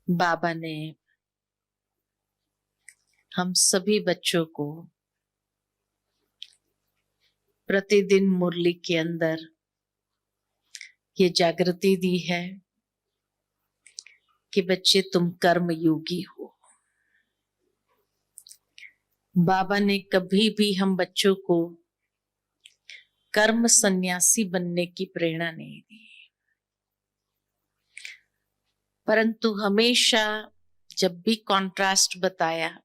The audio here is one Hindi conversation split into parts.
बाबा ने हम सभी बच्चों को प्रतिदिन मुरली के अंदर ये जागृति दी है कि बच्चे तुम कर्म योगी हो। बाबा ने कभी भी हम बच्चों को कर्म सन्यासी बनने की प्रेरणा नहीं दी, परंतु हमेशा जब भी कॉन्ट्रास्ट बताया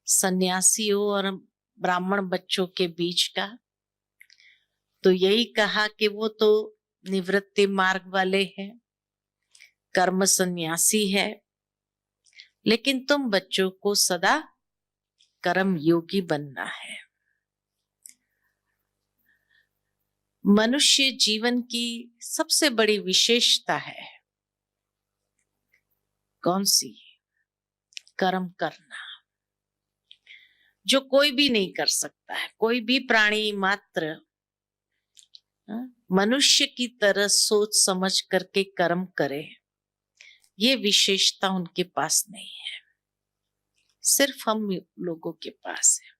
सन्यासियों और ब्राह्मण बच्चों के बीच का, तो यही कहा कि वो तो निवृत्ति मार्ग वाले हैं, कर्म सन्यासी है, लेकिन तुम बच्चों को सदा कर्म योगी बनना है। मनुष्य जीवन की सबसे बड़ी विशेषता है कौन सी? कर्म करना, जो कोई भी नहीं कर सकता है। कोई भी प्राणी मात्र मनुष्य की तरह सोच समझ करके कर्म करे, ये विशेषता उनके पास नहीं है, सिर्फ हम लोगों के पास है।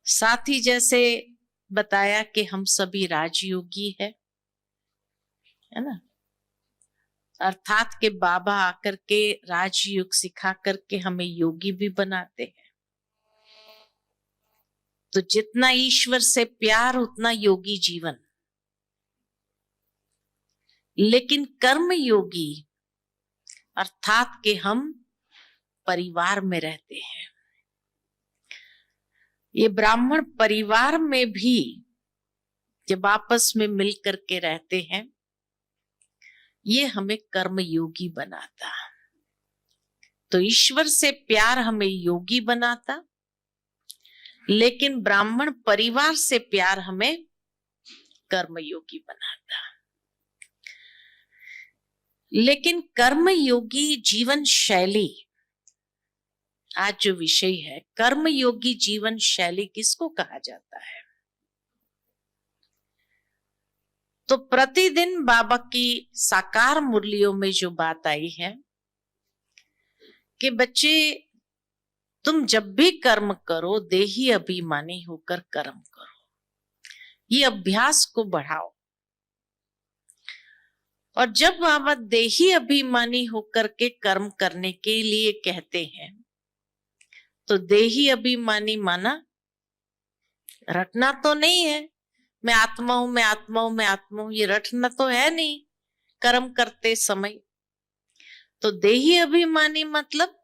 साथ ही जैसे बताया कि हम सभी राजयोगी है ना, अर्थात के बाबा आकर के राजयोग सिखा करके हमें योगी भी बनाते हैं। तो जितना ईश्वर से प्यार उतना योगी जीवन। लेकिन कर्म योगी अर्थात के हम परिवार में रहते हैं। ये ब्राह्मण परिवार में भी जब आपस में मिल करके रहते हैं, ये हमें कर्म योगी बनाता। तो ईश्वर से प्यार हमें योगी बनाता, लेकिन ब्राह्मण परिवार से प्यार हमें कर्म योगी बनाता। लेकिन कर्म योगी जीवन शैली, आज जो विषय है कर्म योगी जीवन शैली किसको कहा जाता है? तो प्रतिदिन बाबा की साकार मुरलियों में जो बात आई है कि बच्चे तुम जब भी कर्म करो देही अभिमानी होकर कर्म करो, ये अभ्यास को बढ़ाओ। और जब बाबा देही अभिमानी होकर के कर्म करने के लिए कहते हैं, तो देही अभिमानी माना रटना तो नहीं है, मैं आत्मा हूं, मैं आत्मा हूं, मैं आत्मा हूं, ये रटना तो है नहीं कर्म करते समय। तो देही अभिमानी मतलब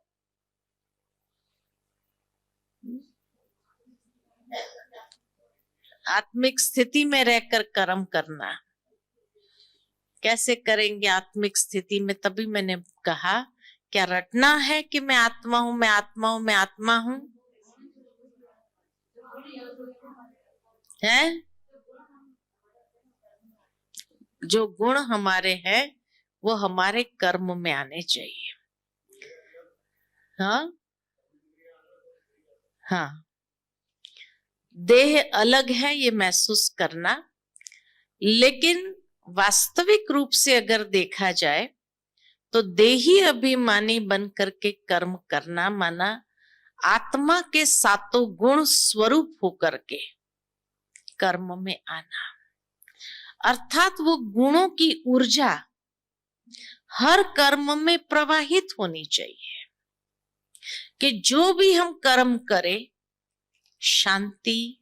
आत्मिक स्थिति में रहकर कर्म करना। कैसे करेंगे आत्मिक स्थिति में? तभी मैंने कहा क्या रटना है कि मैं आत्मा हूं, मैं आत्मा हूं, मैं आत्मा हूं, है? जो गुण हमारे हैं वो हमारे कर्म में आने चाहिए। हाँ हाँ, देह अलग है ये महसूस करना, लेकिन वास्तविक रूप से अगर देखा जाए तो देही अभिमानी बन करके कर्म करना माना आत्मा के सातों गुण स्वरूप होकर के कर्म में आना। अर्थात वो गुणों की ऊर्जा हर कर्म में प्रवाहित होनी चाहिए कि जो भी हम कर्म करें शांति,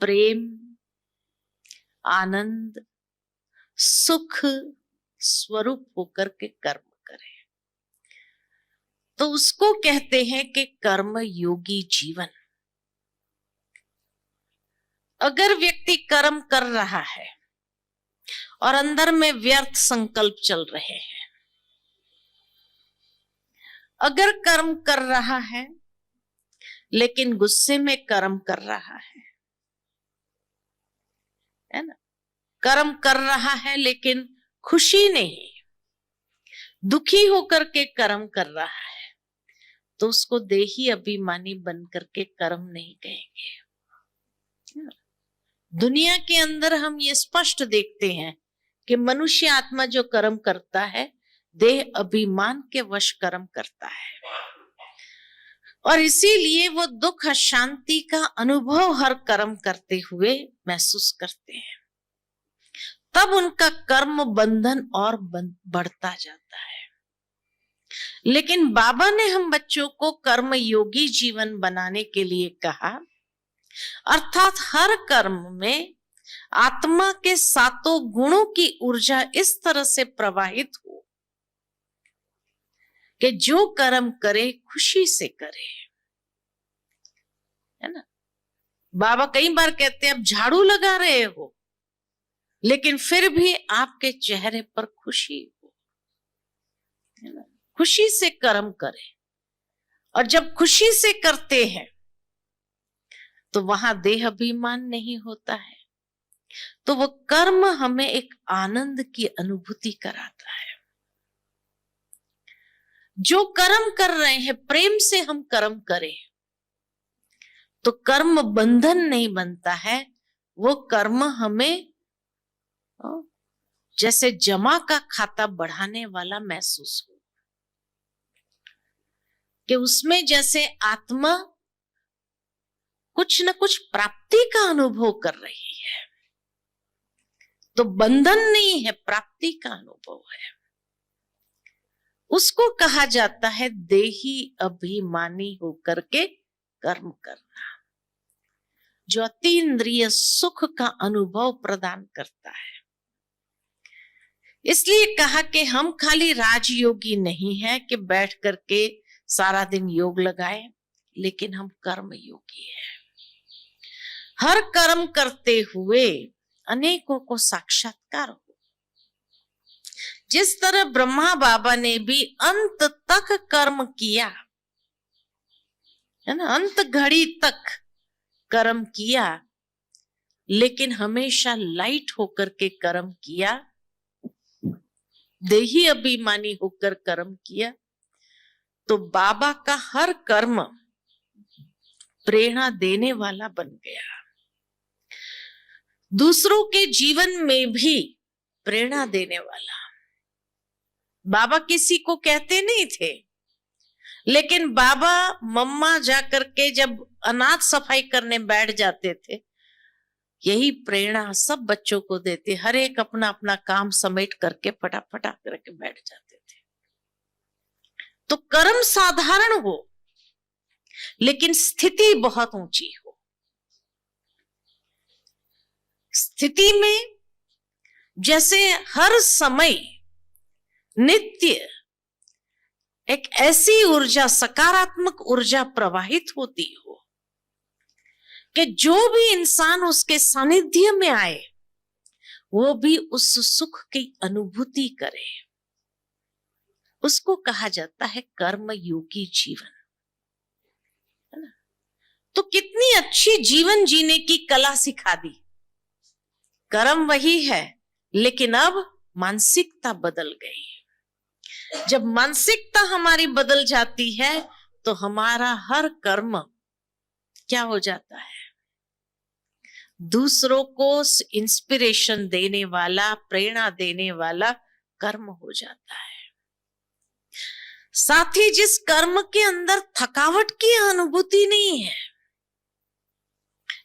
प्रेम, आनंद, सुख स्वरूप होकर के कर्म करें। तो उसको कहते हैं कि कर्म योगी जीवन। अगर व्यक्ति कर्म कर रहा है और अंदर में व्यर्थ संकल्प चल रहे हैं, अगर कर्म कर रहा है लेकिन गुस्से में कर्म कर रहा है ना, कर्म कर रहा है लेकिन खुशी नहीं, दुखी होकर के कर्म कर रहा है, तो उसको देही अभिमानी बन करके कर्म नहीं कहेंगे। दुनिया के अंदर हम ये स्पष्ट देखते हैं कि मनुष्य आत्मा जो कर्म करता है देह अभिमान के वश कर्म करता है और इसीलिए वो दुख अशांति का अनुभव हर कर्म करते हुए महसूस करते हैं। तब उनका कर्म बंधन और बढ़ता जाता है। लेकिन बाबा ने हम बच्चों को कर्म योगी जीवन बनाने के लिए कहा, अर्थात हर कर्म में आत्मा के सातों गुणों की ऊर्जा इस तरह से प्रवाहित हो कि जो कर्म करे खुशी से करे, है ना। बाबा कई बार कहते हैं, अब झाड़ू लगा रहे हो लेकिन फिर भी आपके चेहरे पर खुशी हो, है ना। खुशी से कर्म करें, और जब खुशी से करते हैं तो वहां देह अभिमान नहीं होता है, तो वो कर्म हमें एक आनंद की अनुभूति कराता है। जो कर्म कर रहे हैं प्रेम से हम कर्म करें तो कर्म बंधन नहीं बनता है, वो कर्म हमें जैसे जमा का खाता बढ़ाने वाला महसूस हो, कि उसमें जैसे आत्मा कुछ न कुछ प्राप्ति का अनुभव कर रही है। तो बंधन नहीं है, प्राप्ति का अनुभव है। उसको कहा जाता है देही अभिमानी होकर के कर्म करना, जो अतीन्द्रिय सुख का अनुभव प्रदान करता है। इसलिए कहा कि हम खाली राजयोगी नहीं है कि बैठ करके सारा दिन योग लगाए, लेकिन हम कर्म योगी हैं। हर कर्म करते हुए अनेकों को साक्षात्कार हो। जिस तरह ब्रह्मा बाबा ने भी अंत तक कर्म किया, है ना, अंत घड़ी तक कर्म किया, लेकिन हमेशा लाइट होकर के कर्म किया, देही अभिमानी होकर कर्म किया, तो बाबा का हर कर्म प्रेरणा देने वाला बन गया। दूसरों के जीवन में भी प्रेरणा देने वाला। बाबा किसी को कहते नहीं थे, लेकिन बाबा मम्मा जाकर के जब अनाथ सफाई करने बैठ जाते थे, यही प्रेरणा सब बच्चों को देते। हर एक अपना अपना काम समेट करके फटाफट करके बैठ जाते थे। तो कर्म साधारण हो लेकिन स्थिति बहुत ऊंची हो। स्थिति में जैसे हर समय नित्य एक ऐसी ऊर्जा, सकारात्मक ऊर्जा प्रवाहित होती हो कि जो भी इंसान उसके सानिध्य में आए वो भी उस सुख की अनुभूति करे। उसको कहा जाता है कर्म योगी जीवन, है ना। तो कितनी अच्छी जीवन जीने की कला सिखा दी। कर्म वही है, लेकिन अब मानसिकता बदल गई। जब मानसिकता हमारी बदल जाती है तो हमारा हर कर्म क्या हो जाता है, दूसरों को इंस्पिरेशन देने वाला, प्रेरणा देने वाला कर्म हो जाता है। साथ ही जिस कर्म के अंदर थकावट की अनुभूति नहीं है,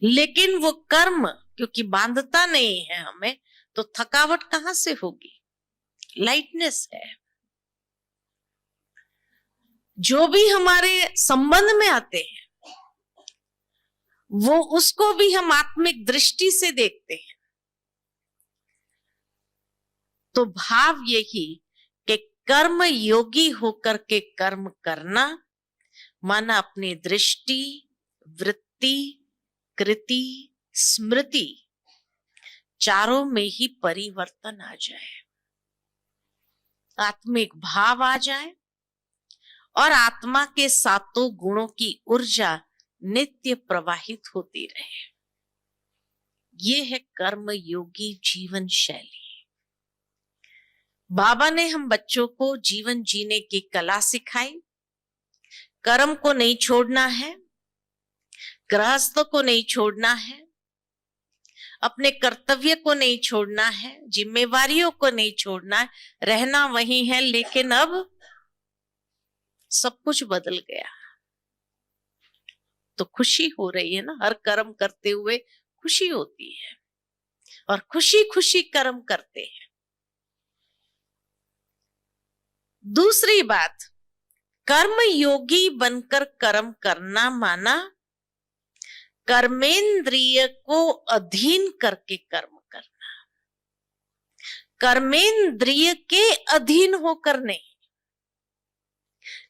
लेकिन वो कर्म क्योंकि बांधता नहीं है हमें, तो थकावट कहां से होगी? लाइटनेस है। जो भी हमारे संबंध में आते हैं वो उसको भी हम आत्मिक दृष्टि से देखते हैं। तो भाव यही कि कर्म योगी होकर के कर्म करना माना अपनी दृष्टि, वृत्ति, कृति, स्मृति चारों में ही परिवर्तन आ जाए, आत्मिक भाव आ जाए और आत्मा के सातों गुणों की ऊर्जा नित्य प्रवाहित होती रहे। ये है कर्म योगी जीवन शैली। बाबा ने हम बच्चों को जीवन जीने की कला सिखाई। कर्म को नहीं छोड़ना है, गृहस्थ को नहीं छोड़ना है, अपने कर्तव्य को नहीं छोड़ना है, जिम्मेवारियों को नहीं छोड़ना है, रहना वही है। लेकिन अब सब कुछ बदल गया, तो खुशी हो रही है ना, हर कर्म करते हुए खुशी होती है और खुशी खुशी कर्म करते हैं। दूसरी बात, कर्म योगी बनकर कर्म करना माना कर्मेंद्रिय को अधीन करके कर्म करना, कर्मेंद्रिय के अधीन होकर नहीं,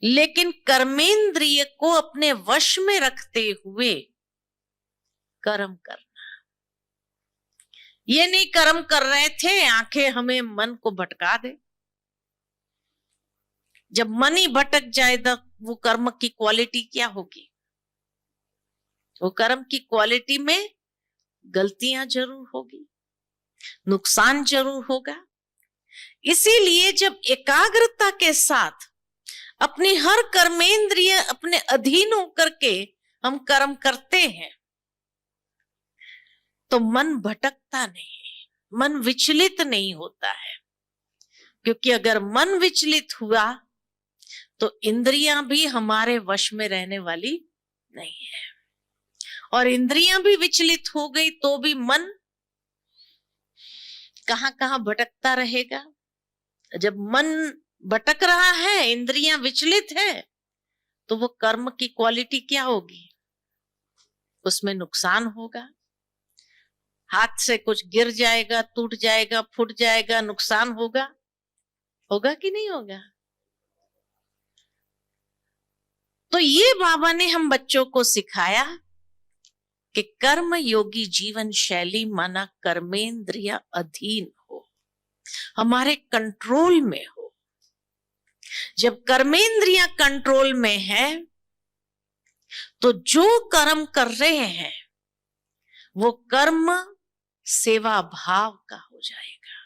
लेकिन कर्मेंद्रिय को अपने वश में रखते हुए कर्म करना। ये नहीं कर्म कर रहे थे, आंखें हमें मन को भटका दे। जब मन ही भटक जाए तो वो कर्म की क्वालिटी क्या होगी? वो कर्म की क्वालिटी में गलतियां जरूर होगी, नुकसान जरूर होगा। इसीलिए जब एकाग्रता के साथ अपनी हर कर्मेंद्रिय अपने अधीन होकर के हम कर्म करते हैं, तो मन भटकता नहीं, मन विचलित नहीं होता है। क्योंकि अगर मन विचलित हुआ तो इंद्रियां भी हमारे वश में रहने वाली नहीं है, और इंद्रियां भी विचलित हो गई तो भी मन कहां कहां भटकता रहेगा। जब मन भटक रहा है, इंद्रियां विचलित है, तो वो कर्म की क्वालिटी क्या होगी? उसमें नुकसान होगा, हाथ से कुछ गिर जाएगा, टूट जाएगा, फूट जाएगा, नुकसान होगा। होगा कि नहीं होगा? तो ये बाबा ने हम बच्चों को सिखाया कि कर्म योगी जीवन शैली माना कर्मेंद्रिय अधीन हो, हमारे कंट्रोल में हो। जब कर्मेंद्रिया कंट्रोल में है तो जो कर्म कर रहे हैं वो कर्म सेवा भाव का हो जाएगा,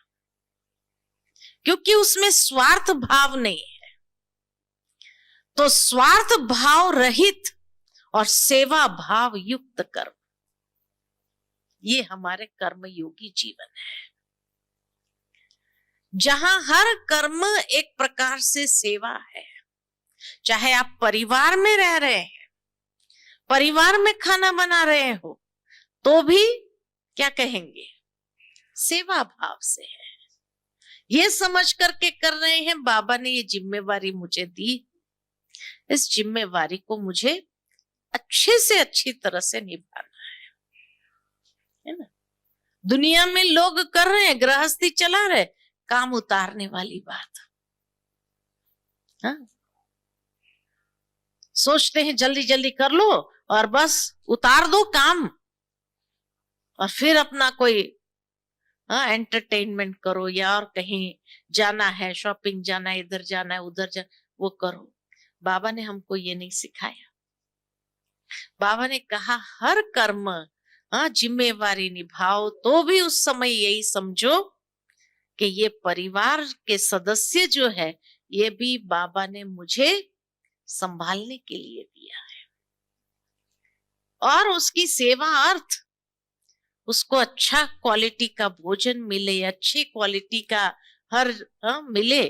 क्योंकि उसमें स्वार्थ भाव नहीं है। तो स्वार्थ भाव रहित और सेवा भाव युक्त कर्म, ये हमारे कर्म योगी जीवन है, जहां हर कर्म एक प्रकार से सेवा है। चाहे आप परिवार में रह रहे हैं, परिवार में खाना बना रहे हो, तो भी क्या कहेंगे? सेवा भाव से है। ये समझ करके कर रहे हैं बाबा ने ये जिम्मेवारी मुझे दी, इस जिम्मेवारी को मुझे अच्छे से अच्छी तरह से निभाना है ना। दुनिया में लोग कर रहे हैं, गृहस्थी चला रहे, काम उतारने वाली बात। हाँ? सोचते हैं जल्दी जल्दी कर लो और बस उतार दो काम, और फिर अपना कोई एंटरटेनमेंट करो, या और कहीं जाना है, शॉपिंग जाना है, इधर जाना है, उधर जाना, वो करो। बाबा ने हमको ये नहीं सिखाया। बाबा ने कहा हर कर्म जिम्मेवारी निभाओ, तो भी उस समय यही समझो कि ये परिवार के सदस्य जो है, ये भी बाबा ने मुझे संभालने के लिए दिया है, और उसकी सेवा अर्थ उसको अच्छा क्वालिटी का भोजन मिले, अच्छी क्वालिटी का हर मिले,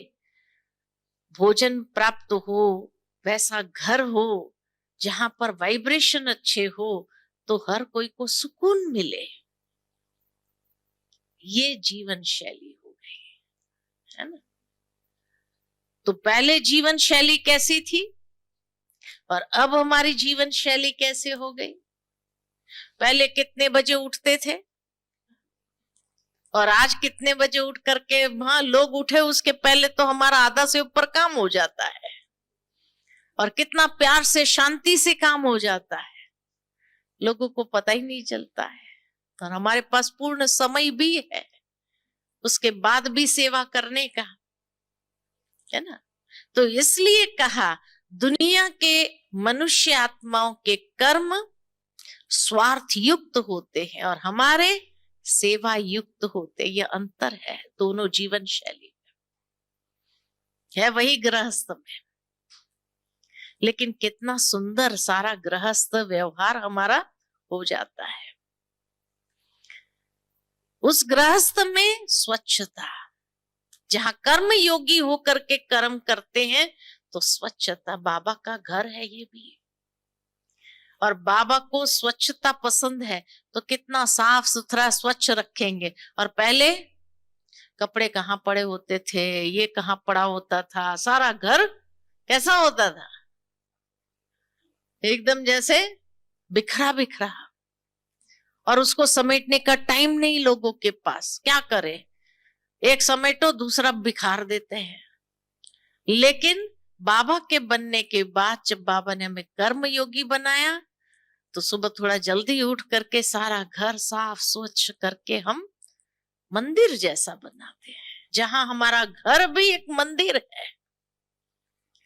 भोजन प्राप्त हो, वैसा घर हो जहां पर वाइब्रेशन अच्छे हो, तो हर कोई को सुकून मिले। ये जीवन शैली हो गई है ना। तो पहले जीवन शैली कैसी थी और अब हमारी जीवन शैली कैसे हो गई? पहले कितने बजे उठते थे और आज कितने बजे उठ करके, हाँ लोग उठे उसके पहले तो हमारा आधा से ऊपर काम हो जाता है, और कितना प्यार से शांति से काम हो जाता है, लोगों को पता ही नहीं चलता है। और हमारे पास पूर्ण समय भी है उसके बाद भी सेवा करने का, है ना। तो इसलिए कहा दुनिया के मनुष्य आत्माओं के कर्म स्वार्थ युक्त होते हैं और हमारे सेवा युक्त होते। यह अंतर है दोनों जीवन शैली में, है वही गृहस्थ में, लेकिन कितना सुंदर सारा गृहस्थ व्यवहार हमारा हो जाता है। उस गृहस्थ में स्वच्छता, जहां कर्म योगी होकर के कर्म करते हैं तो स्वच्छता, बाबा का घर है ये भी। और बाबा को स्वच्छता पसंद है तो कितना साफ सुथरा स्वच्छ रखेंगे। और पहले कपड़े कहाँ पड़े होते थे, ये कहाँ पड़ा होता था, सारा घर कैसा होता था, एकदम जैसे बिखरा बिखरा। और उसको समेटने का टाइम नहीं लोगों के पास, क्या करे, एक समेटो दूसरा बिखार देते हैं। लेकिन बाबा के बनने के बाद जब बाबा ने हमें कर्म योगी बनाया तो सुबह थोड़ा जल्दी उठ करके सारा घर साफ स्वच्छ करके हम मंदिर जैसा बनाते हैं, जहां हमारा घर भी एक मंदिर है।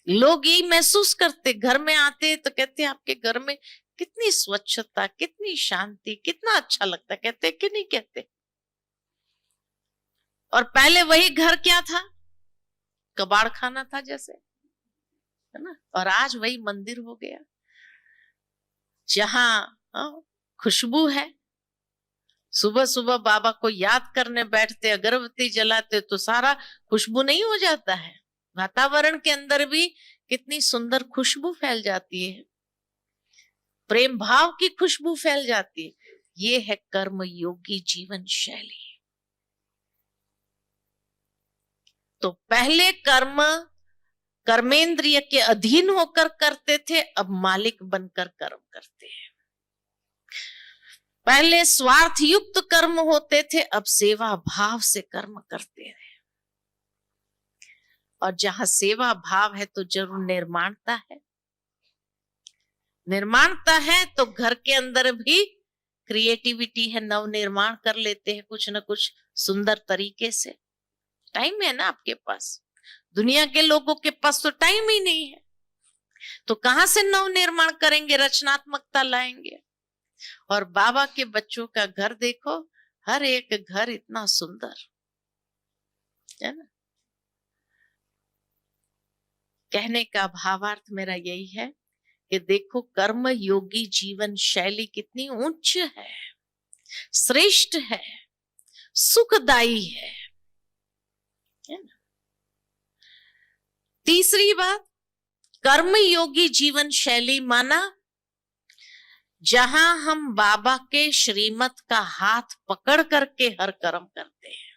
लोग यही महसूस करते, घर में आते तो कहते आपके घर में कितनी स्वच्छता, कितनी शांति, कितना अच्छा लगता है, कहते कि नहीं कहते। और पहले वही घर क्या था, कबाड़ खाना था जैसे, है ना। और आज वही मंदिर हो गया, जहां खुशबू है। सुबह सुबह बाबा को याद करने बैठते, अगरबत्ती जलाते तो सारा खुशबू नहीं हो जाता है, वातावरण के अंदर भी कितनी सुंदर खुशबू फैल जाती है, प्रेम भाव की खुशबू फैल जाती है। ये है कर्म योगी जीवन शैली। तो पहले कर्म कर्मेंद्रिय के अधीन होकर करते थे, अब मालिक बनकर कर्म करते हैं। पहले स्वार्थ युक्त कर्म होते थे, अब सेवा भाव से कर्म करते हैं। और जहां सेवा भाव है तो जरूर निर्माणता है। निर्माणता है तो घर के अंदर भी क्रिएटिविटी है, नव निर्माण कर लेते हैं कुछ न कुछ सुंदर तरीके से। टाइम है ना आपके पास, दुनिया के लोगों के पास तो टाइम ही नहीं है, तो कहां से नव निर्माण करेंगे, रचनात्मकता लाएंगे। और बाबा के बच्चों का घर देखो, हर एक घर इतना सुंदर है ना। कहने का भावार्थ मेरा यही है कि देखो कर्म योगी जीवन शैली कितनी उच्च है, श्रेष्ठ है, सुखदायी है ना। तीसरी बात, कर्म योगी जीवन शैली माना जहां हम बाबा के श्रीमत का हाथ पकड़ करके हर कर्म करते हैं।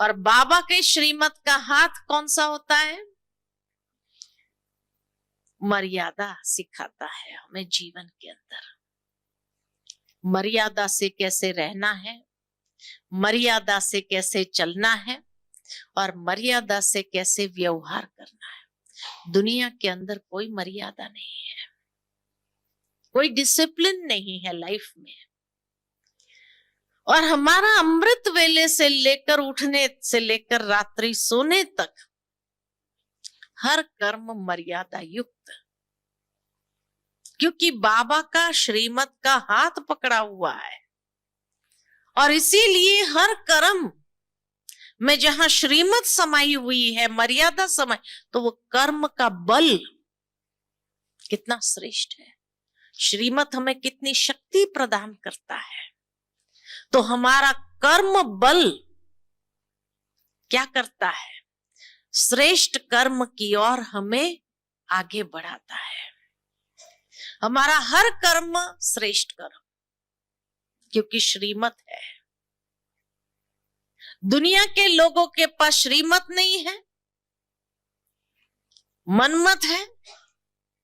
और बाबा के श्रीमत का हाथ कौन सा होता है, मर्यादा सिखाता है हमें जीवन के अंदर। मर्यादा से कैसे रहना है, मर्यादा से कैसे चलना है, और मर्यादा से कैसे व्यवहार करना है। दुनिया के अंदर कोई मर्यादा नहीं है, कोई डिसिप्लिन नहीं है लाइफ में। और हमारा अमृत वेले से लेकर उठने से लेकर रात्रि सोने तक हर कर्म मर्यादा युक्त, क्योंकि बाबा का श्रीमत का हाथ पकड़ा हुआ है। और इसीलिए हर कर्म में जहां श्रीमत समाई हुई है, मर्यादा समाई, तो वो कर्म का बल कितना श्रेष्ठ है। श्रीमत हमें कितनी शक्ति प्रदान करता है, तो हमारा कर्म बल क्या करता है, श्रेष्ठ कर्म की ओर हमें आगे बढ़ाता है। हमारा हर कर्म श्रेष्ठ कर्म, क्योंकि श्रीमत है। दुनिया के लोगों के पास श्रीमत नहीं है, मनमत है,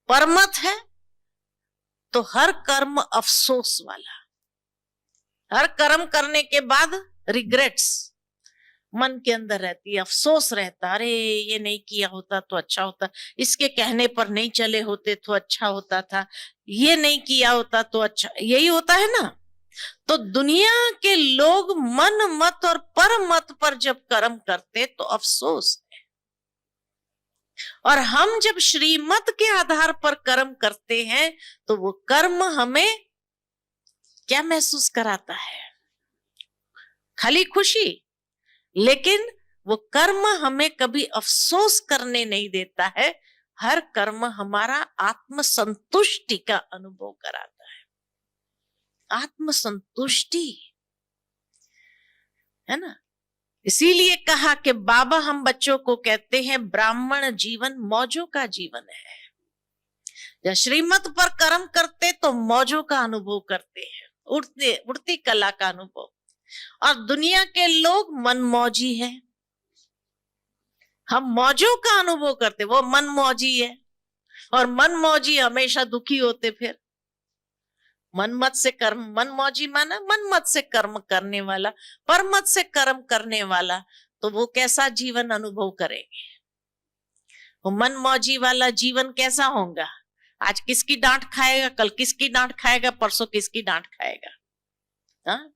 परमत है, तो हर कर्म अफसोस वाला, हर कर्म करने के बाद रिग्रेट्स मन के अंदर रहती है, अफसोस रहता, अरे ये नहीं किया होता तो अच्छा होता, इसके कहने पर नहीं चले होते तो अच्छा होता था, ये नहीं किया होता तो अच्छा, यही होता है ना। तो दुनिया के लोग मन मत और पर मत पर जब कर्म करते तो अफसोस है, और हम जब श्रीमत के आधार पर कर्म करते हैं तो वो कर्म हमें क्या महसूस कराता है, खाली खुशी। लेकिन वो कर्म हमें कभी अफसोस करने नहीं देता है, हर कर्म हमारा आत्म संतुष्टि का अनुभव कराता है। आत्म संतुष्टि है ना। इसीलिए कहा कि बाबा हम बच्चों को कहते हैं ब्राह्मण जीवन मौजों का जीवन है। जब श्रीमत पर कर्म करते तो मौजों का अनुभव करते हैं, उड़ती कला का अनुभव। और दुनिया के लोग मनमौजी है, हम मौजों का अनुभव करते, वो मनमौजी है। और मनमौजी हमेशा दुखी होते। फिर मनमत से कर्म, मनमौजी माना मनमत से कर्म करने वाला, परमत से कर्म करने वाला, तो वो कैसा जीवन अनुभव करेंगे? वो मनमौजी वाला जीवन कैसा होगा? आज किसकी डांट खाएगा, कल किसकी डांट खाएगा, परसों किसकी डांट खाएगा? हाँ,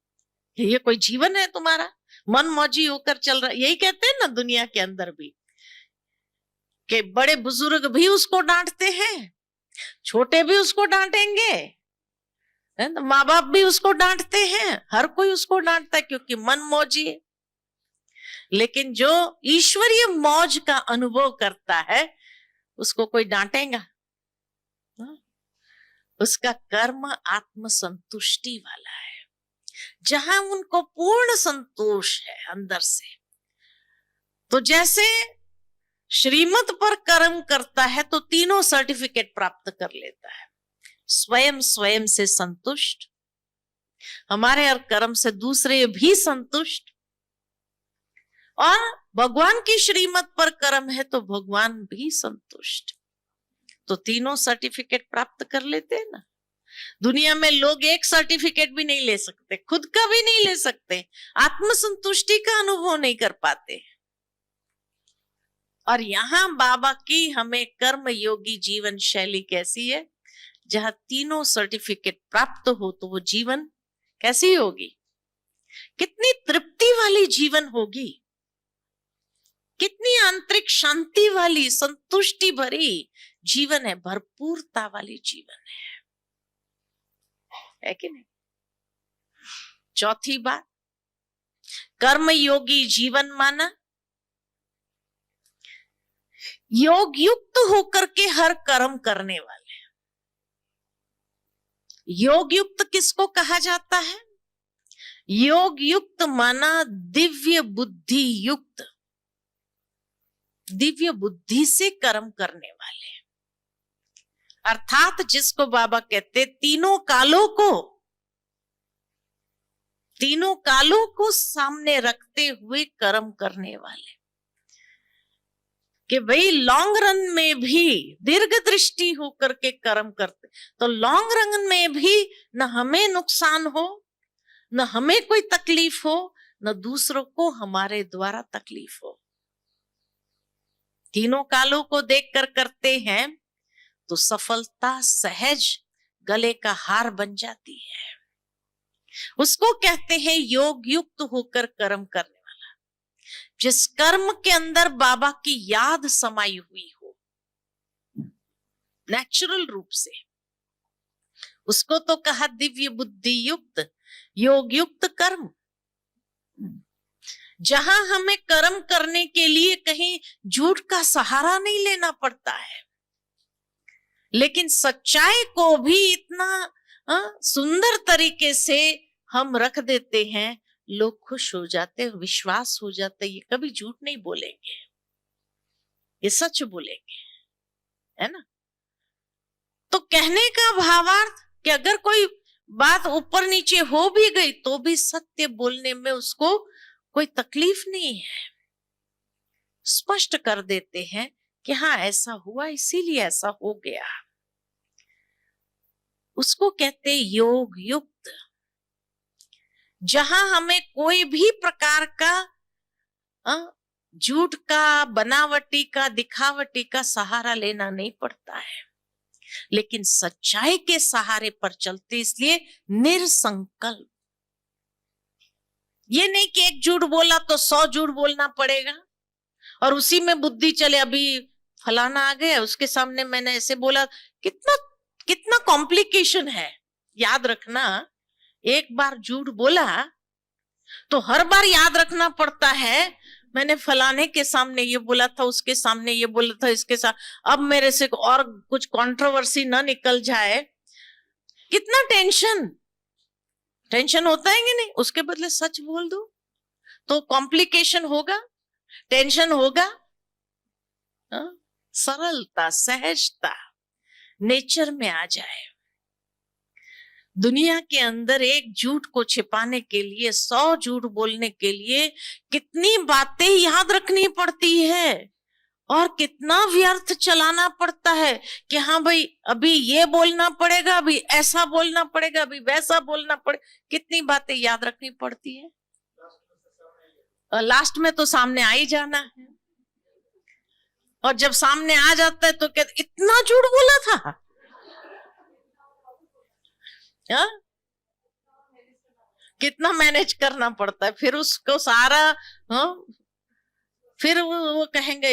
ये कोई जीवन है तुम्हारा? मनमौजी होकर चल रहा। यही कहते हैं ना दुनिया के अंदर भी, कि बड़े बुजुर्ग भी उसको डांटते हैं, छोटे भी उसको डांटेंगे, तो माँ बाप भी उसको डांटते हैं, हर कोई उसको डांटता है क्योंकि मनमौजी है। लेकिन जो ईश्वरीय मौज का अनुभव करता है उसको कोई डांटेगा? उसका कर्म आत्म संतुष्टि वाला है, जहां उनको पूर्ण संतोष है अंदर से। तो जैसे श्रीमत पर कर्म करता है तो तीनों सर्टिफिकेट प्राप्त कर लेता है। स्वयं से संतुष्ट, हमारे हर कर्म से दूसरे भी संतुष्ट, और भगवान की श्रीमत पर कर्म है तो भगवान भी संतुष्ट। तो तीनों सर्टिफिकेट प्राप्त कर लेते हैं ना। दुनिया में लोग एक सर्टिफिकेट भी नहीं ले सकते, खुद का भी नहीं ले सकते, आत्मसंतुष्टि का अनुभव नहीं कर पाते। और यहां बाबा की हमें कर्म योगी जीवन शैली कैसी है, जहां तीनों सर्टिफिकेट प्राप्त हो तो वो जीवन कैसी होगी? कितनी तृप्ति वाली जीवन होगी, कितनी आंतरिक शांति वाली, संतुष्टि भरी जीवन है, भरपूरता वाली जीवन है कि नहीं? चौथी बात, कर्म योगी जीवन माना योग युक्त होकर के हर कर्म करने वाले। योग युक्त किसको कहा जाता है? योग युक्त माना दिव्य बुद्धि युक्त, दिव्य बुद्धि से कर्म करने वाले, अर्थात जिसको बाबा कहते तीनों कालों को सामने रखते हुए कर्म करने वाले। कि भाई लॉन्ग रन में भी दीर्घ दृष्टि होकर के कर्म करते, तो लॉन्ग रन में भी न हमें नुकसान हो, न हमें कोई तकलीफ हो, न दूसरों को हमारे द्वारा तकलीफ हो। तीनों कालों को देखकर करते हैं तो सफलता सहज गले का हार बन जाती है। उसको कहते हैं योग युक्त होकर कर्म करने वाला, जिस कर्म के अंदर बाबा की याद समाई हुई हो नेचुरल रूप से, उसको तो कहा दिव्य बुद्धि युक्त योग युक्त कर्म। जहां हमें कर्म करने के लिए कहीं झूठ का सहारा नहीं लेना पड़ता है, लेकिन सच्चाई को भी इतना सुंदर तरीके से हम रख देते हैं, लोग खुश हो जाते, विश्वास हो जाता है, ये कभी झूठ नहीं बोलेंगे, ये सच बोलेंगे, है ना। तो कहने का भावार्थ कि अगर कोई बात ऊपर नीचे हो भी गई तो भी सत्य बोलने में उसको कोई तकलीफ नहीं है, स्पष्ट कर देते हैं कि हाँ ऐसा हुआ इसीलिए ऐसा हो गया। उसको कहते योग युक्त, जहां हमें कोई भी प्रकार का झूठ का, बनावटी का, दिखावटी का सहारा लेना नहीं पड़ता है, लेकिन सच्चाई के सहारे पर चलते, इसलिए निरसंकल्प। ये नहीं कि एक झूठ बोला तो 100 झूठ बोलना पड़ेगा और उसी में बुद्धि चले, अभी फलाना आ गया उसके सामने मैंने ऐसे बोला। कितना कॉम्प्लिकेशन है। याद रखना, एक बार झूठ बोला तो हर बार याद रखना पड़ता है, मैंने फलाने के सामने ये बोला था, उसके सामने ये बोला था, इसके साथ अब मेरे से और कुछ कंट्रोवर्सी ना निकल जाए। कितना टेंशन होता है कि नहीं। उसके बदले सच बोल दो, तो कॉम्प्लिकेशन होगा, टेंशन होगा। हाँ? सरलता, सहजता नेचर में आ जाए। दुनिया के अंदर एक झूठ को छिपाने के लिए 100 झूठ बोलने के लिए कितनी बातें याद रखनी पड़ती है और कितना व्यर्थ चलाना पड़ता है कि हाँ भाई अभी ये बोलना पड़ेगा, अभी ऐसा बोलना पड़ेगा, अभी वैसा बोलना पड़ेगा। कितनी बातें याद रखनी पड़ती है और लास्ट में तो सामने आ ही जाना है। और जब सामने आ जाता है तो कहते इतना झूठ बोला था। हा? कितना मैनेज करना पड़ता है, फिर उसको सारा। हा? फिर वो कहेंगे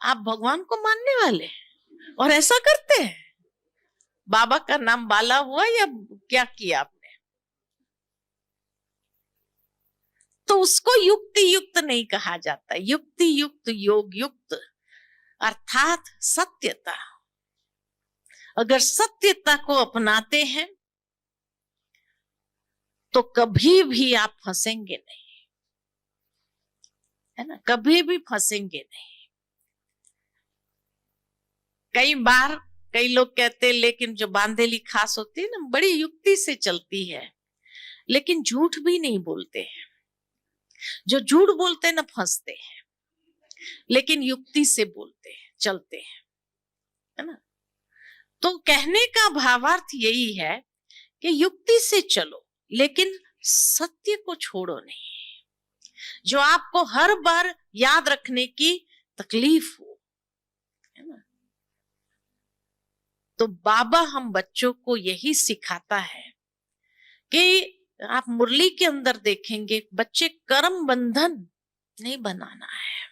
आप भगवान को मानने वाले और ऐसा करते हैं, बाबा का नाम बाला हुआ या क्या किया आपने? तो उसको युक्ति युक्त नहीं कहा जाता, युक्ति युक्त, योग युक्त अर्थात सत्यता। अगर सत्यता को अपनाते हैं तो कभी भी आप फंसेंगे नहीं, है ना, कभी भी फंसेंगे नहीं। कई बार कई लोग कहते हैं लेकिन जो बांधेली खास होती है ना, बड़ी युक्ति से चलती है, लेकिन झूठ भी नहीं बोलते हैं। जो झूठ बोलते हैं ना फंसते हैं, लेकिन युक्ति से बोलते हैं, चलते हैं, है ना। तो कहने का भावार्थ यही है कि युक्ति से चलो लेकिन सत्य को छोड़ो नहीं, जो आपको हर बार याद रखने की तकलीफ हो, है ना। तो बाबा हम बच्चों को यही सिखाता है कि आप मुरली के अंदर देखेंगे बच्चे कर्म बंधन नहीं बनाना है।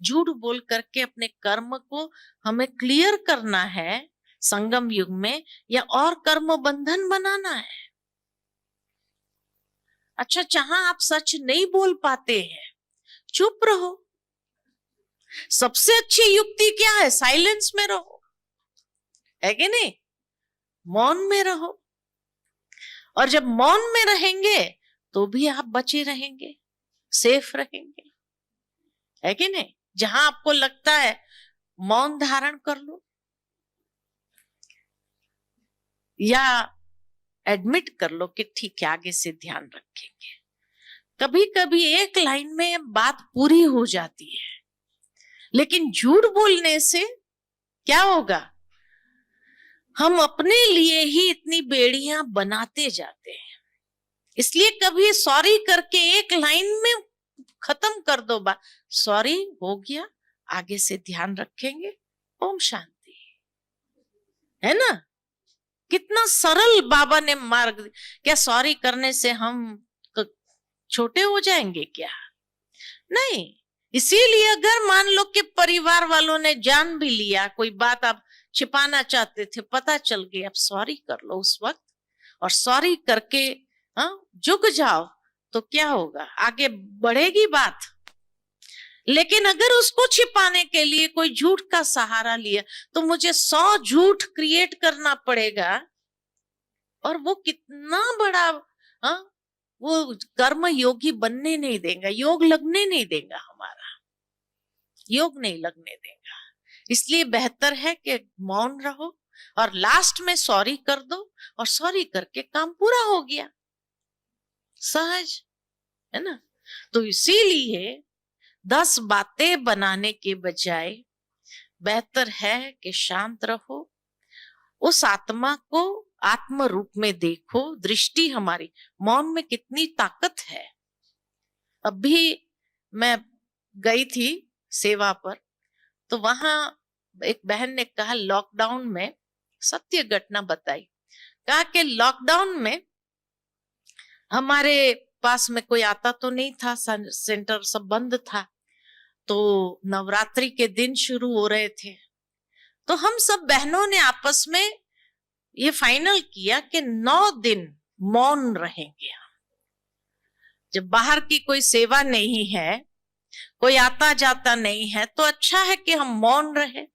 झूठ बोल करके अपने कर्म को हमें क्लियर करना है संगम युग में, या और कर्म बंधन बनाना है। अच्छा, जहां आप सच नहीं बोल पाते हैं चुप रहो। सबसे अच्छी युक्ति क्या है? साइलेंस में रहो, है कि नहीं? मौन में रहो। और जब मौन में रहेंगे तो भी आप बचे रहेंगे, सेफ रहेंगे, है कि नहीं? जहां आपको लगता है मौन धारण कर लो या एडमिट कर लो कि ठीक है आगे से ध्यान रखेंगे। कभी कभी एक लाइन में बात पूरी हो जाती है, लेकिन झूठ बोलने से क्या होगा? हम अपने लिए ही इतनी बेड़ियां बनाते जाते हैं। इसलिए कभी सॉरी करके एक लाइन में खत्म कर दो बात, सॉरी हो गया, आगे से ध्यान रखेंगे, ओम शांति, है ना। कितना सरल बाबा ने मार्ग। क्या सॉरी करने से हम छोटे हो जाएंगे क्या? नहीं। इसीलिए अगर मान लो कि परिवार वालों ने जान भी लिया, कोई बात आप छिपाना चाहते थे, पता चल गया, आप सॉरी कर लो उस वक्त, और सॉरी करके झुक जाओ, तो क्या होगा? आगे बढ़ेगी बात। लेकिन अगर उसको छिपाने के लिए कोई झूठ का सहारा लिया तो मुझे 100 झूठ क्रिएट करना पड़ेगा, और वो कितना बड़ा वो कर्म योगी बनने नहीं देगा, योग लगने नहीं देगा, हमारा योग नहीं लगने देगा। इसलिए बेहतर है कि मौन रहो और लास्ट में सॉरी कर दो, और सॉरी करके काम पूरा हो गया, सहज, है ना। तो इसीलिए 10 बातें बनाने के बजाय बेहतर है कि शांत रहो, उस आत्मा को आत्म रूप में देखो। दृष्टि हमारी मौन में कितनी ताकत है। अभी मैं गई थी सेवा पर, तो वहां एक बहन ने कहा, लॉकडाउन में सत्य घटना बताई, कहा कि लॉकडाउन में हमारे पास में कोई आता तो नहीं था, सेंटर सब बंद था, तो नवरात्रि के दिन शुरू हो रहे थे, तो हम सब बहनों ने आपस में ये फाइनल किया कि 9 दिन मौन रहेंगे। जब बाहर की कोई सेवा नहीं है, कोई आता जाता नहीं है, तो अच्छा है कि हम मौन रहे।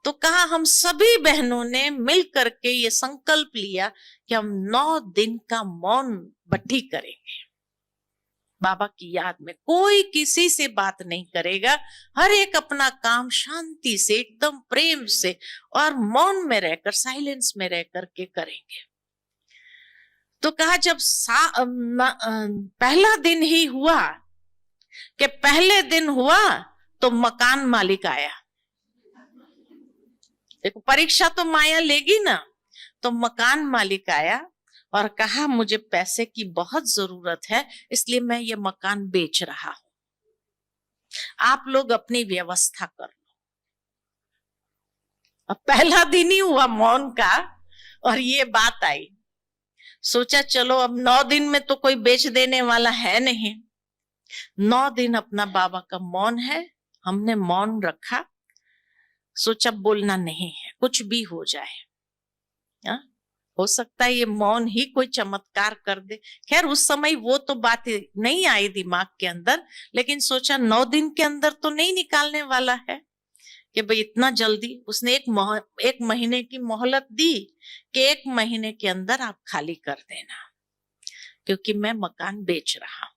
तो कहा हम सभी बहनों ने मिल करके ये संकल्प लिया कि हम 9 दिन का मौन भट्टी करेंगे। बाबा की याद में। कोई किसी से बात नहीं करेगा, हर एक अपना काम शांति से, एकदम प्रेम से और मौन में रहकर, साइलेंस में रह करके करेंगे। तो कहा जब पहला दिन ही हुआ कि पहले दिन हुआ तो मकान मालिक आया। देखो परीक्षा तो माया लेगी ना। तो मकान मालिक आया और कहा मुझे पैसे की बहुत जरूरत है, इसलिए मैं ये मकान बेच रहा हूं, आप लोग अपनी व्यवस्था कर लो। अब पहला दिन ही हुआ मौन का और ये बात आई। सोचा चलो अब 9 दिन में तो कोई बेच देने वाला है नहीं। 9 दिन अपना बाबा का मौन है, हमने मौन रखा। सोचा बोलना नहीं है, कुछ भी हो जाए। हो सकता है ये मौन ही कोई चमत्कार कर दे। खैर उस समय वो तो बात नहीं आई दिमाग के अंदर, लेकिन सोचा 9 दिन के अंदर तो नहीं निकालने वाला है कि भाई इतना जल्दी। उसने एक महीने की मोहलत दी कि 1 महीने के अंदर आप खाली कर देना, क्योंकि मैं मकान बेच रहा हूं।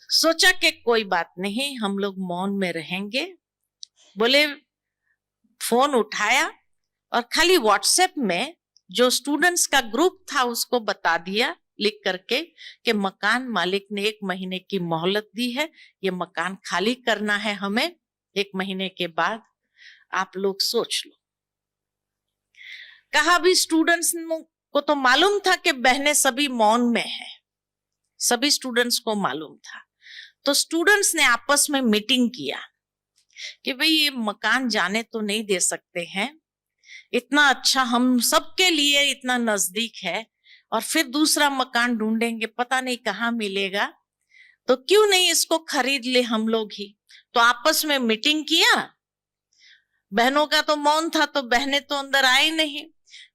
सोचा कि कोई बात नहीं, हम लोग मौन में रहेंगे। बोले फोन उठाया और खाली व्हाट्सएप में जो स्टूडेंट्स का ग्रुप था उसको बता दिया लिख करके कि मकान मालिक ने 1 महीने की मोहलत दी है, ये मकान खाली करना है हमें 1 महीने के बाद, आप लोग सोच लो। कहा भी स्टूडेंट्स को तो मालूम था कि बहनें सभी मौन में है, सभी स्टूडेंट्स को मालूम था। तो स्टूडेंट्स ने आपस में मीटिंग किया कि भाई ये मकान जाने तो नहीं दे सकते हैं, इतना अच्छा हम सबके लिए इतना नजदीक है, और फिर दूसरा मकान ढूंढेंगे पता नहीं कहाँ मिलेगा, तो क्यों नहीं इसको खरीद ले हम लोग ही। तो आपस में मीटिंग किया। बहनों का तो मौन था तो बहनें तो अंदर आई नहीं,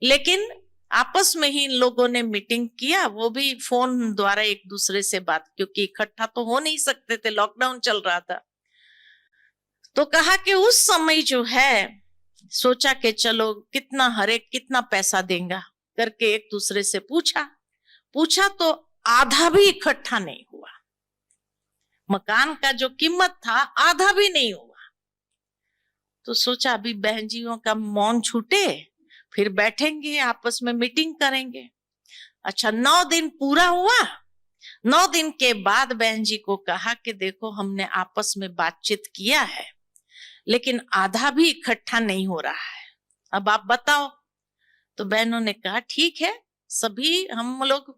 लेकिन आपस में ही इन लोगों ने मीटिंग किया, वो भी फोन द्वारा एक दूसरे से बात, क्योंकि इकट्ठा तो हो नहीं सकते थे, लॉकडाउन चल रहा था। तो कहा कि उस समय जो है सोचा कि चलो कितना हर एक कितना पैसा देगा करके एक दूसरे से पूछा तो आधा भी इकट्ठा नहीं हुआ। मकान का जो कीमत था आधा भी नहीं हुआ। तो सोचा अभी बहन जियों का मौन छूटे फिर बैठेंगे आपस में मीटिंग करेंगे। अच्छा 9 दिन पूरा हुआ। 9 दिन के बाद बहन जी को कहा कि देखो हमने आपस में बातचीत किया है, लेकिन आधा भी इकट्ठा नहीं हो रहा है, अब आप बताओ। तो बहनों ने कहा ठीक है, सभी हम लोग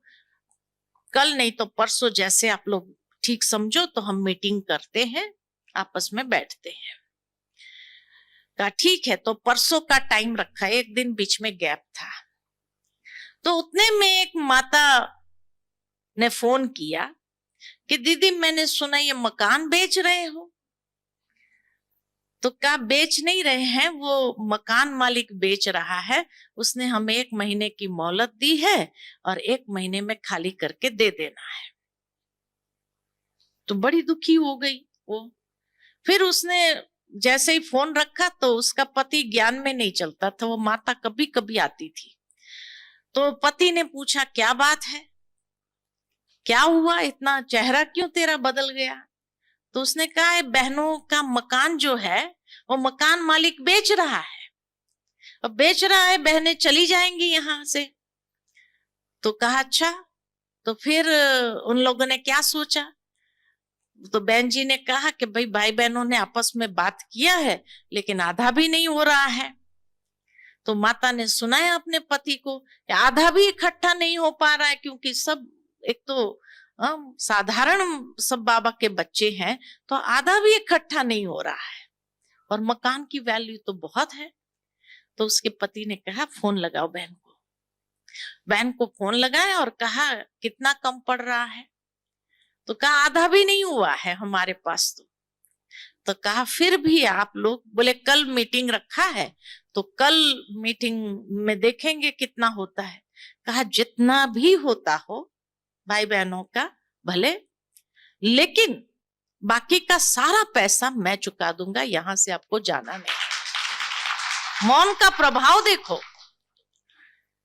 कल नहीं तो परसों जैसे आप लोग ठीक समझो तो हम मीटिंग करते हैं, आपस में बैठते हैं। कहा ठीक है, तो परसों का टाइम रखा, एक दिन बीच में गैप था। तो उतने में एक माता ने फोन किया कि दीदी मैंने सुना ये मकान बेच रहे हो। तो कहा बेच नहीं रहे हैं, वो मकान मालिक बेच रहा है, उसने हमें 1 महीने की मोहलत दी है और 1 महीने में खाली करके दे देना है। तो बड़ी दुखी हो गई वो। फिर उसने जैसे ही फोन रखा तो उसका पति ज्ञान में नहीं चलता था, वो माता कभी कभी आती थी। तो पति ने पूछा क्या बात है, क्या हुआ, इतना चेहरा क्यों तेरा बदल गया। तो उसने कहा है बहनों का मकान जो है वो मकान मालिक बेच रहा है, अब बेच रहा है, बहनें चली जाएंगी यहां से। तो कहा अच्छा, तो फिर उन लोगों ने क्या सोचा। तो बहन जी ने कहा कि भाई बहनों ने आपस में बात किया है, लेकिन आधा भी नहीं हो रहा है। तो माता ने सुनाया अपने पति को कि आधा भी इकट्ठा नहीं हो पा रहा है, क्योंकि सब एक तो साधारण सब बाबा के बच्चे हैं, तो आधा भी इकट्ठा नहीं हो रहा है, और मकान की वैल्यू तो बहुत है। तो उसके पति ने कहा फोन लगाओ बहन को। बहन को फोन लगाया और कहा कितना कम पड़ रहा है। तो कहा आधा भी नहीं हुआ है हमारे पास। तो कहा फिर भी आप लोग, बोले कल मीटिंग रखा है तो कल मीटिंग में देखेंगे कितना होता है। कहा जितना भी होता हो भाई बहनों का भले, लेकिन बाकी का सारा पैसा मैं चुका दूंगा, यहां से आपको जाना नहीं। मौन का प्रभाव देखो,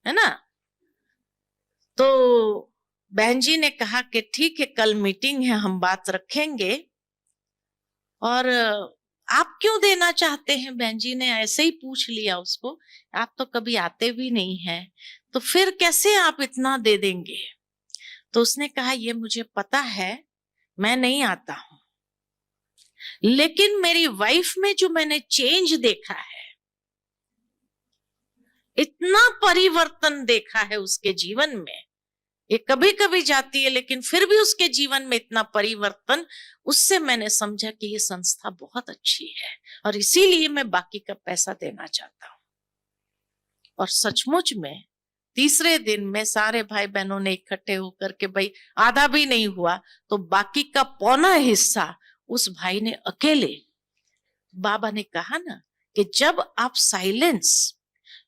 है ना। तो बहन जी ने कहा कि ठीक है, कल मीटिंग है, हम बात रखेंगे। और आप क्यों देना चाहते हैं? बहन जी ने ऐसे ही पूछ लिया उसको, आप तो कभी आते भी नहीं हैं, तो फिर कैसे आप इतना दे देंगे? तो उसने कहा, ये मुझे पता है, मैं नहीं आता हूं, लेकिन मेरी वाइफ में जो मैंने चेंज देखा है, इतना परिवर्तन देखा है उसके जीवन में, ये कभी कभी जाती है लेकिन फिर भी उसके जीवन में इतना परिवर्तन, उससे मैंने समझा कि ये संस्था बहुत अच्छी है और इसीलिए मैं बाकी का पैसा देना चाहता हूं। और सचमुच में तीसरे दिन में सारे भाई बहनों ने इकट्ठे होकर के, भाई आधा भी नहीं हुआ तो बाकी का पौना हिस्सा उस भाई ने अकेले, बाबा ने कहा ना कि जब आप साइलेंस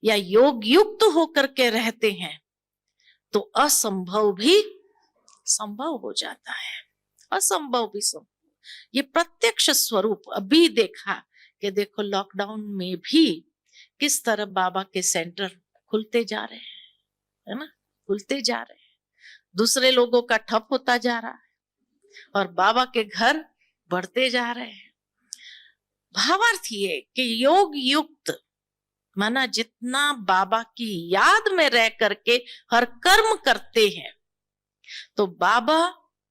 या योग युक्त होकर के रहते हैं तो असंभव भी संभव हो जाता है, असंभव भी संभव। ये प्रत्यक्ष स्वरूप अभी देखा कि देखो लॉकडाउन में भी किस तरह बाबा के सेंटर खुलते जा रहे हैं, है ना, खुलते जा रहे हैं, दूसरे लोगों का ठप होता जा रहा है और बाबा के घर बढ़ते जा रहे हैं। भावार्थ ये कि योग युक्त माना जितना बाबा की याद में रह करके हर कर्म करते हैं तो बाबा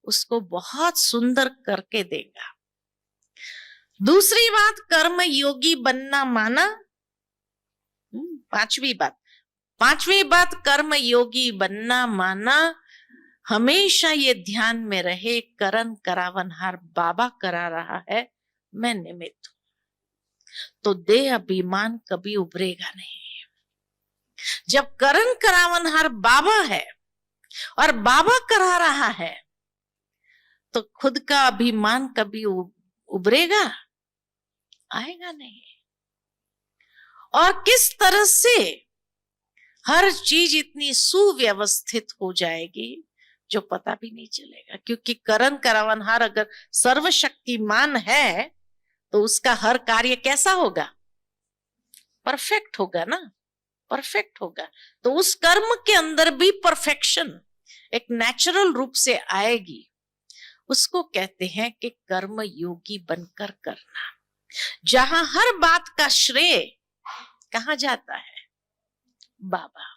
उसको बहुत सुंदर करके देगा। दूसरी बात, कर्म योगी बनना माना, पांचवी बात कर्म योगी बनना माना हमेशा ये ध्यान में रहे, करन करावनहार बाबा करा रहा है, मैं निमित्त हूं, तो देह अभिमान कभी उभरेगा नहीं। जब करन करावनहार बाबा है और बाबा करा रहा है तो खुद का अभिमान कभी उभरेगा? आएगा नहीं। और किस तरह से हर चीज इतनी सुव्यवस्थित हो जाएगी जो पता भी नहीं चलेगा, क्योंकि करन करावनहार अगर सर्वशक्तिमान है तो उसका हर कार्य कैसा होगा? परफेक्ट होगा ना, परफेक्ट होगा। तो उस कर्म के अंदर भी परफेक्शन एक नेचुरल रूप से आएगी। उसको कहते हैं कि कर्म योगी बनकर करना, जहां हर बात का श्रेय कहां जाता है? बाबा।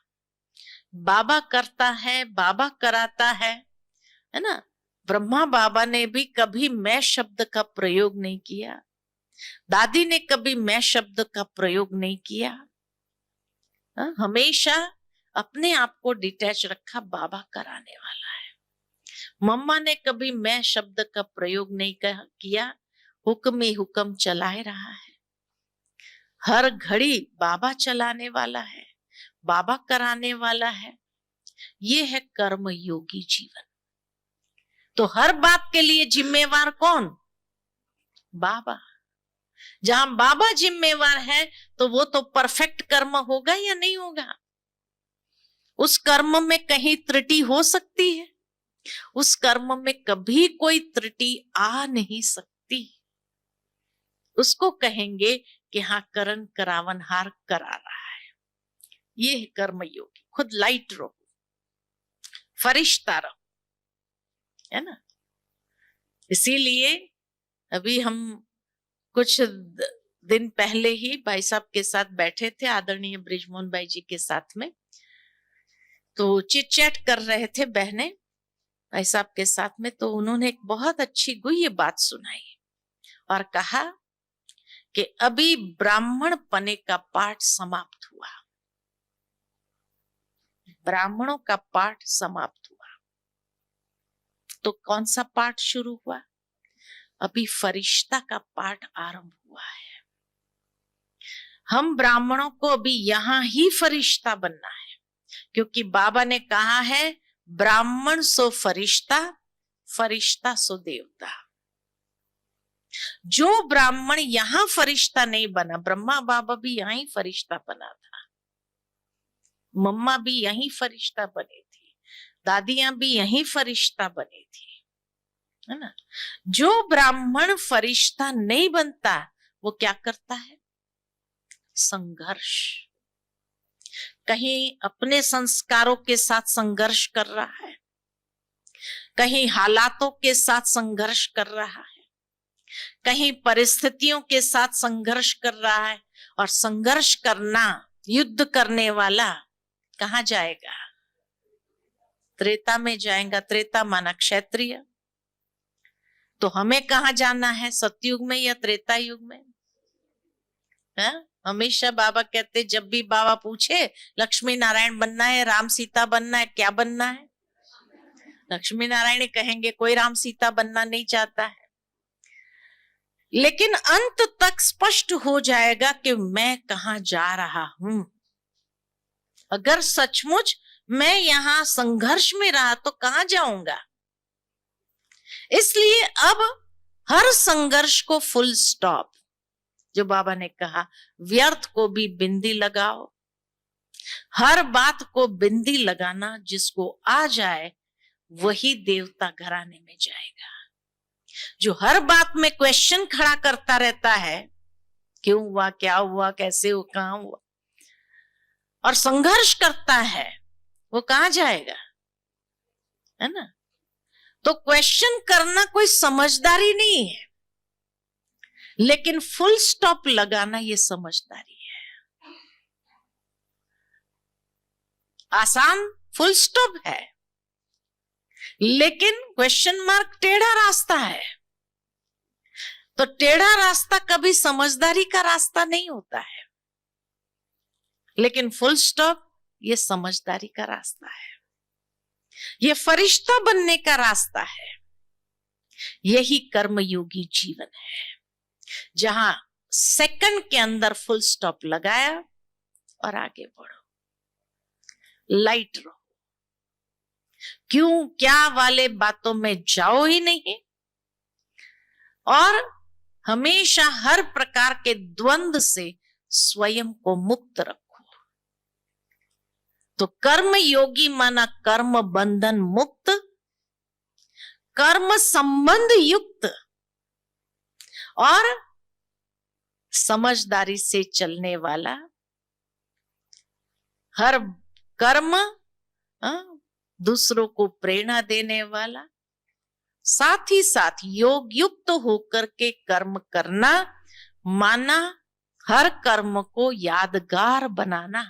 बाबा करता है, बाबा कराता है ना। ब्रह्मा बाबा ने भी कभी मैं शब्द का प्रयोग नहीं किया, दादी ने कभी मैं शब्द का प्रयोग नहीं किया, हमेशा अपने आप को डिटैच रखा, बाबा कराने वाला है। मम्मा ने कभी मैं शब्द का प्रयोग नहीं किया, हुक्म ही हुक्म चलाए रहा है। हर घड़ी बाबा चलाने वाला है, बाबा कराने वाला है। ये है कर्म योगी जीवन। तो हर बात के लिए जिम्मेवार कौन? बाबा। जहां बाबा जिम्मेवार है तो वो तो परफेक्ट कर्म होगा या नहीं होगा? उस कर्म में कहीं त्रुटि हो सकती है? उस कर्म में कभी कोई त्रुटि आ नहीं सकती। उसको कहेंगे कि हाँ, करन करावनहार करा रहा है। ये है कर्म योगी। खुद लाइट रहो, फरिश्ता रहो, है ना। इसीलिए अभी हम कुछ दिन पहले ही भाई साहब के साथ बैठे थे, आदरणीय ब्रिजमोहन भाई जी के साथ में, तो चिट चैट कर रहे थे बहने भाई साहब के साथ में। तो उन्होंने एक बहुत अच्छी गुह्य बात सुनाई और कहा कि अभी ब्राह्मण पने का पाठ समाप्त हुआ, ब्राह्मणों का पाठ समाप्त हुआ, तो कौन सा पाठ शुरू हुआ? अभी फरिश्ता का पाठ आरंभ हुआ है। हम ब्राह्मणों को अभी यहां ही फरिश्ता बनना है, क्योंकि बाबा ने कहा है ब्राह्मण सो फरिश्ता, फरिश्ता सो देवता। जो ब्राह्मण यहां फरिश्ता नहीं बना, ब्रह्मा बाबा भी यहीं फरिश्ता बना था, मम्मा भी यहीं फरिश्ता बनी थी, दादियां भी यहीं फरिश्ता बनी थी, है ना। जो ब्राह्मण फरिश्ता नहीं बनता वो क्या करता है? संघर्ष। कहीं अपने संस्कारों के साथ संघर्ष कर रहा है, कहीं हालातों के साथ संघर्ष कर रहा है, कहीं परिस्थितियों के साथ संघर्ष कर रहा है। और संघर्ष करना, युद्ध करने वाला कहाँ जाएगा? त्रेता में जाएगा। त्रेता माना क्षत्रिय। तो हमें कहाँ जाना है, सतयुग में या त्रेता युग में? है? हमेशा बाबा कहते, जब भी बाबा पूछे लक्ष्मी नारायण बनना है, राम सीता बनना है, क्या बनना है? लक्ष्मी नारायण कहेंगे कोई राम सीता बनना नहीं चाहता है। लेकिन अंत तक स्पष्ट हो जाएगा कि मैं कहां जा रहा हूं। अगर सचमुच मैं यहां संघर्ष में रहा तो कहां जाऊंगा? इसलिए अब हर संघर्ष को फुल स्टॉप, जो बाबा ने कहा, व्यर्थ को भी बिंदी लगाओ। हर बात को बिंदी लगाना, जिसको आ जाए वही देवता घराने में जाएगा। जो हर बात में क्वेश्चन खड़ा करता रहता है, क्यों हुआ, क्या हुआ, कैसे हुआ, कहां हुआ, और संघर्ष करता है, वो कहां जाएगा? है ना? तो क्वेश्चन करना कोई समझदारी नहीं है, लेकिन फुल स्टॉप लगाना ये समझदारी है। आसान फुल स्टॉप है, लेकिन क्वेश्चन मार्क टेढ़ा रास्ता है। तो टेढ़ा रास्ता कभी समझदारी का रास्ता नहीं होता है, लेकिन फुल स्टॉप ये समझदारी का रास्ता है, ये फरिश्ता बनने का रास्ता है। यही कर्मयोगी जीवन है, जहां सेकंड के अंदर फुल स्टॉप लगाया और आगे बढ़ो, लाइट रहो, क्यों क्या वाले बातों में जाओ ही नहीं, और हमेशा हर प्रकार के द्वंद से स्वयं को मुक्त रखो। तो कर्म योगी माना कर्म बंधन मुक्त, कर्म संबंध युक्त और समझदारी से चलने वाला। हर कर्म दूसरों को प्रेरणा देने वाला, साथ ही साथ योग युक्त होकर के कर्म करना माना हर कर्म को यादगार बनाना,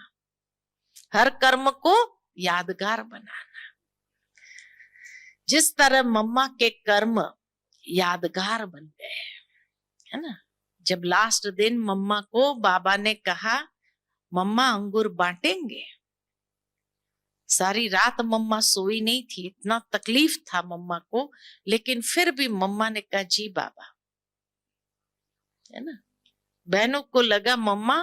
हर कर्म को यादगार बनाना। जिस तरह मम्मा के कर्म यादगार बन गए, है ना? जब लास्ट दिन मम्मा को बाबा ने कहा मम्मा अंगूर बांटेंगे, सारी रात मम्मा सोई नहीं थी, इतना तकलीफ था मम्मा को, लेकिन फिर भी मम्मा ने कहा जी बाबा, है ना? बहनों को लगा मम्मा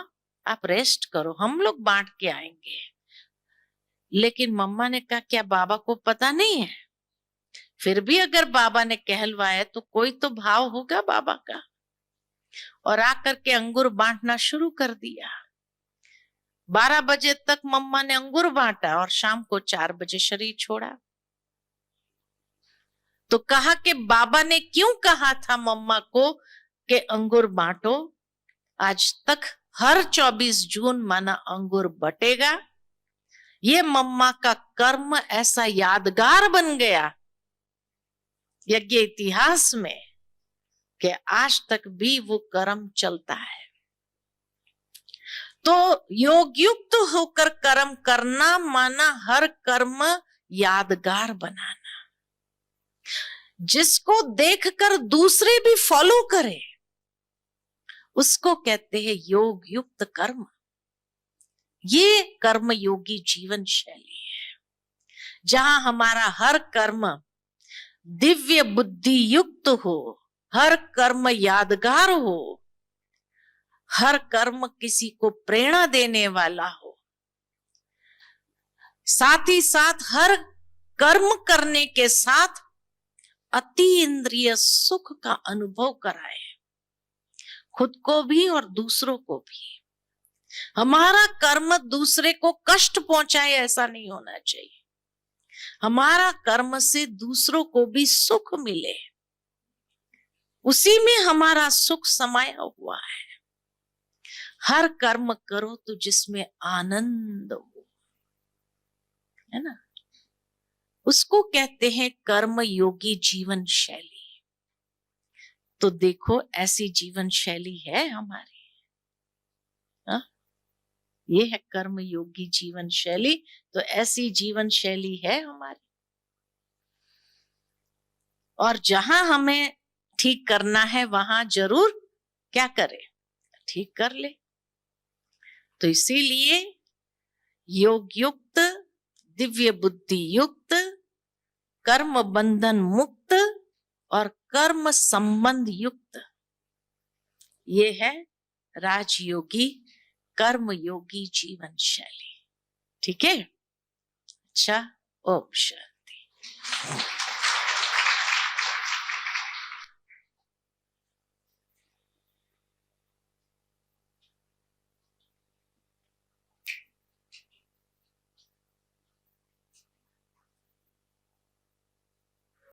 आप रेस्ट करो, हम लोग बांट के आएंगे। लेकिन मम्मा ने कहा क्या बाबा को पता नहीं है? फिर भी अगर बाबा ने कहलवाया तो कोई तो भाव होगा बाबा का, और आकर के अंगूर बांटना शुरू कर दिया। 12 बजे तक मम्मा ने अंगूर बांटा और शाम को 4 बजे शरीर छोड़ा। तो कहा कि बाबा ने क्यों कहा था मम्मा को कि अंगूर बांटो? आज तक हर 24 जून माना अंगूर बटेगा। ये मम्मा का कर्म ऐसा यादगार बन गया यज्ञ इतिहास में कि आज तक भी वो कर्म चलता है। तो योग युक्त होकर कर्म करना माना हर कर्म यादगार बनाना, जिसको देखकर दूसरे भी फॉलो करे, उसको कहते हैं योग युक्त कर्म। ये कर्म योगी जीवन शैली है, जहां हमारा हर कर्म दिव्य बुद्धि युक्त हो, हर कर्म यादगार हो, हर कर्म किसी को प्रेरणा देने वाला हो, साथ ही साथ हर कर्म करने के साथ अति इंद्रिय सुख का अनुभव कराए, खुद को भी और दूसरों को भी। हमारा कर्म दूसरे को कष्ट पहुंचाए ऐसा नहीं होना चाहिए। हमारा कर्म से दूसरों को भी सुख मिले, उसी में हमारा सुख समाया हुआ है। हर कर्म करो तो जिसमें आनंद हो, है ना? उसको कहते हैं कर्म योगी जीवन शैली। तो देखो ऐसी जीवन शैली है हमारी, हा? ये है कर्म योगी जीवन शैली। तो ऐसी जीवन शैली है हमारी, और जहां हमें ठीक करना है वहां जरूर क्या करें, ठीक कर ले। तो इसीलिए योग युक्त, दिव्य बुद्धि युक्त, कर्म बंधन मुक्त और कर्म संबंध युक्त, ये है राजयोगी कर्म योगी जीवन शैली। ठीक है, अच्छा, ओम शांति।